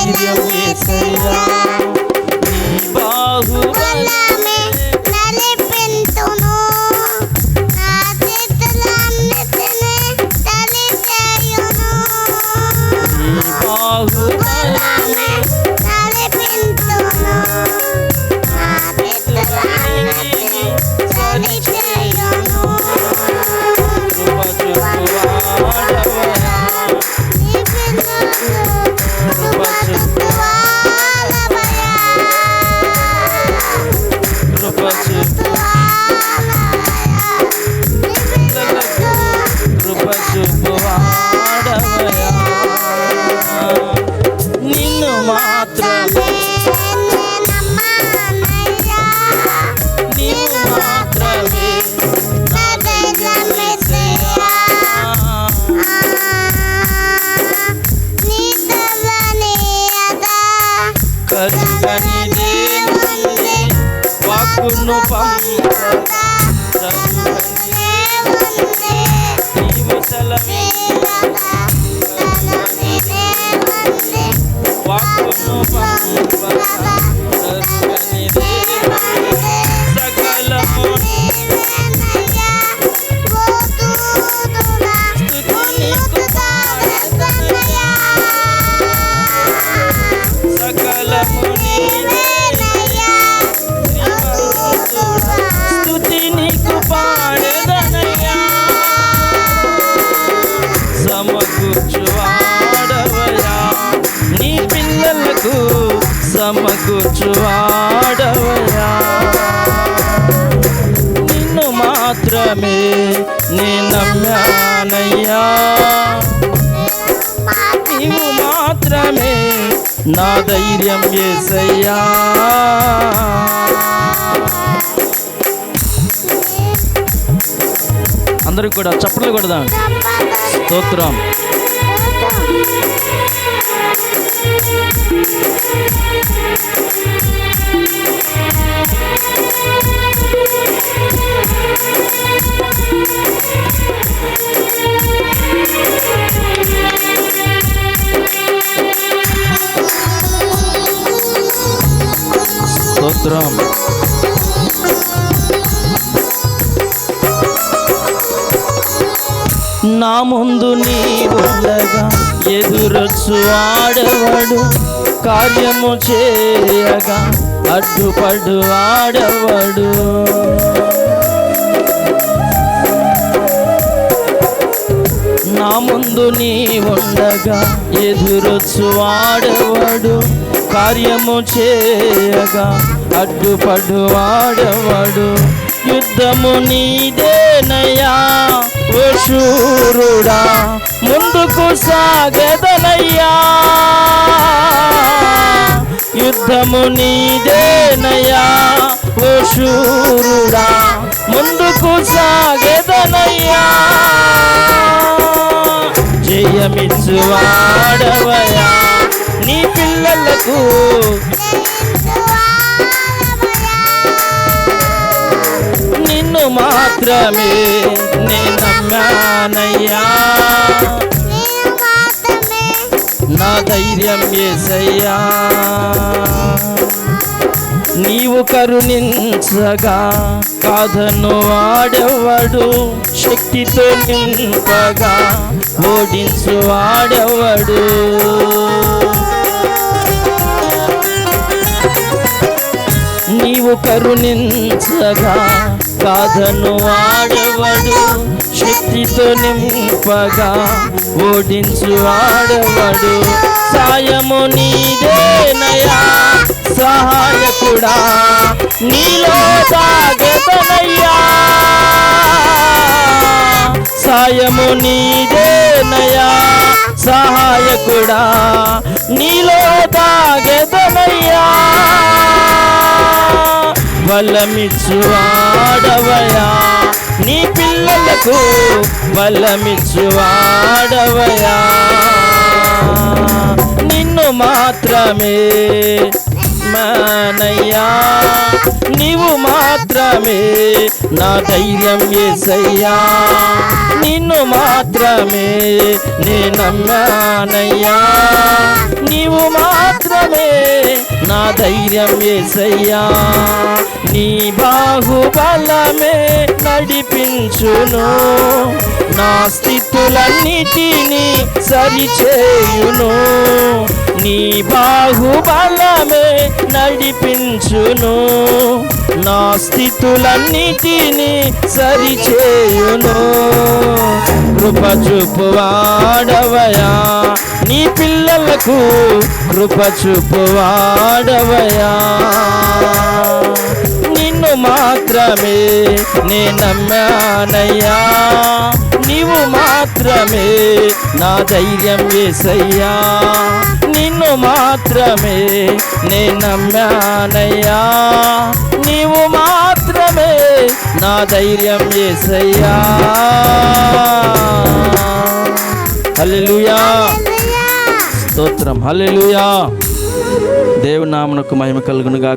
ధైర్యం యేసయ్యా నీ బాహుబలమే నలిపింతును నా చేతులన్నిటినీ తలిచేయును నీ బాహుబలమే నలిపింతును నా చేతులన్నిటినీ తలిచేయును కృప చూపువాడవయ్యా నీ పిల్లలకు కృప చూపువాడవయ్యా కృప కృప చూపువాడవయ్యా నిన్ను మాత్రమే నీవు మాత్రమే నా ధైర్యం యేసయ్యా కరుగనిదేముంది వాక్కును పంపగా నీవు సెలవియ్యగా వాక్కును పంపగా కరుగనిదేముంది సకలము స్తుతి నీకు పాడెదనయ్యా సకలము నీవేనయ్యా శ్రీమంతుడా స్తుతి నీకు పాడెదనయ్యా సమకూర్చువాడవయ్యా నీ పిల్లలకు సమకూర్చువాడవయ్యా నిన్ను మాత్రమే నే నమ్మానయ్యా నీవు మాత్రమే నా ధైర్యం యేసయ్యా అందరూ కూడా చప్పట్లు కొడదాం స్తోత్రం స్తోత్రం నా ముందు నీ ఉండగా ఎదురొచ్చు ఆడవడు కార్యము చేయగా అడ్డుపడు ఆడవడు నా ముందు నీ ఉండగా ఎదురొచ్చు ఆడవడు కార్యము చేయగా అడ్డుపడు ఆడవడు యుద్ధము నీదేనయ్యా ఓ శూరుడా ముందుకు సాగదనయ్యా యుద్ధము నీదేనయ్యా ఓ శూరుడా ముందుకు సాగదనయ్యా జయమిచ్చువాడవయ్యా నీ పిల్లలకు నిన్ను మాత్రమే నే నమ్మానయ్యా నా ధైర్యం యేసయ్యా నీవు కరుణించగా కాదను వాడెవడు శక్తితో నింపగా ఓడించు వాడెవడు నీవు కరుణించగా కాదను వాడెవడు శక్తితో నింపగా ఓడించు వాడెవడు సాయము నీదేనయ్యా సహాయకుడా నీలో సాగెదనయ్యా సాయము నీదేనయ్యా సహాయకుడా నీలో సాగెదనయ్యా బలమిచ్చువాడవయ్యా నీ పిల్లలకు బలమిచ్చువాడవయ్యా నిన్ను మాత్రమే మానయ్యా నీవు మాత్రమే నా ధైర్యం యేసయ్యా నిన్ను మాత్రమే నే నమ్మానయ్యా నీవు మాత్రమే మాత్రమే నా ధైర్యం యేసయ్యా. నీ బాహుబలమే నడిపించును, నా స్థితులన్నిటినీ సరిచేయును. నీ బాహుబలమే నడిపించును, నా స్థితులన్నిటినీ సరిచేయును. కృప చూపువాడవయా, నీ పిల్లలకు కృప చూపువాడవయా. నిన్ను మాత్రమే నే నమ్మానయ్యా, నీవు మాత్రమే నా ధైర్యం యేసయ్యా. నిన్ను మాత్రమే నే నమ్మానయ్యా, నీవు మాత్రమే నా ధైర్యం యేసయ్యా. హల్లెలూయా, స్తోత్రం, హల్లెలూయా. దేవుని నామమునకు మహిమ కలుగునుగా.